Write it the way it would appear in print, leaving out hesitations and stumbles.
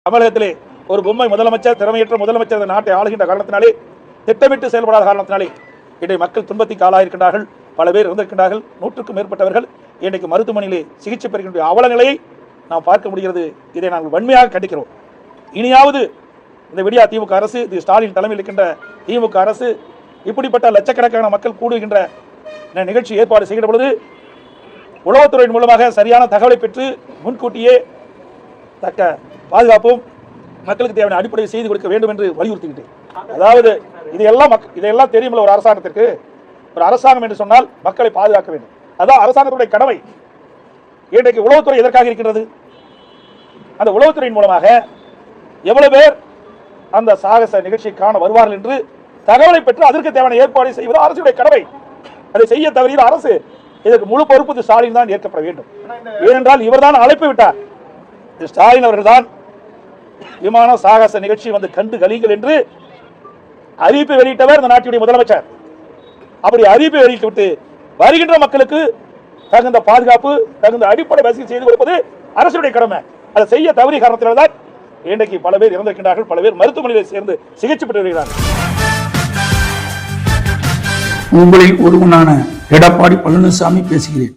தமிழகத்திலே ஒரு பொம்மை முதலமைச்சர், திறமையற்ற முதலமைச்சர் இந்த நாட்டை ஆளுகின்ற காரணத்தினாலே, திட்டமிட்டு செயல்படாத காரணத்தினாலே இன்றைய மக்கள் துன்பத்திற்கு ஆளாயிருக்கின்றார்கள். பல பேர் இருந்திருக்கின்றார்கள். 100க்கும் மேற்பட்டவர்கள் இன்றைக்கு மருத்துவமனையிலே சிகிச்சை பெறுகின்ற அவல நிலையை நாம் பார்க்க முடிகிறது. இதை நாங்கள் வன்மையாக கண்டிக்கிறோம். இனியாவது இந்த விடியா திமுக அரசு, ஸ்டாலின் தலைமையில் இருக்கின்ற திமுக அரசு இப்படிப்பட்ட லட்சக்கணக்கான மக்கள் கூடுகின்ற நிகழ்ச்சி ஏற்பாடு செய்கின்ற பொழுது உளவுத்துறையின் மூலமாக சரியான தகவலை பெற்று முன்கூட்டியே தக்க பாதுகாப்பும் மக்களுக்கு தேவையான அடிப்படையை செய்து கொடுக்க வேண்டும் என்று வலியுறுத்துகின்றேன். அதாவது இதையெல்லாம் தெரியுமில்ல, ஒரு அரசாங்கத்திற்கு, ஒரு அரசாங்கம் என்று சொன்னால் மக்களை பாதுகாக்க வேண்டும். அதான் அரசாங்கத்துடைய கடமை. இன்றைக்கு உளவுத்துறை எதற்காக இருக்கின்றது? அந்த உளவுத்துறையின் மூலமாக எவ்வளவு பேர் அந்த சாகச நிகழ்ச்சியை காண வருவார்கள் என்று தகவலை பெற்று அதற்கு தேவையான ஏற்பாடு செய்வது அரசுடைய கடமை. அதை செய்ய தவறிய அரசு இதற்கு முழு பொறுப்பு ஸ்டாலின் தான் ஏற்கப்பட வேண்டும். ஏனென்றால் இவர்தான் அழைப்பு விட்டார். ஸ்டாலின் அவர்கள் தான் விமான சாகச நிகழ்ச்சி வந்து கண்டு கலிங்கள் என்று அறிவிப்பு வெளியிட்டவர் இந்த நாட்டுடைய முதலமைச்சர். அப்படி அறிவிப்பு வெளியிட்டு விட்டு வருகின்ற மக்களுக்கு தகுந்த பாதுகாப்பு, தகுந்த அடிப்படை வசதி செய்து கொடுப்பது அரசுடைய கடமை. அதை செய்ய தவறிய காரணத்தினால்தான் இன்றைக்கு பல பேர் இறந்திருக்கின்றார்கள். பல பேர் மருத்துவமனையில் சேர்ந்து சிகிச்சை பெற்று வருகிறார்கள். உங்களில் ஒருவனான எடப்பாடி பழனிசாமி பேசுகிறேன்.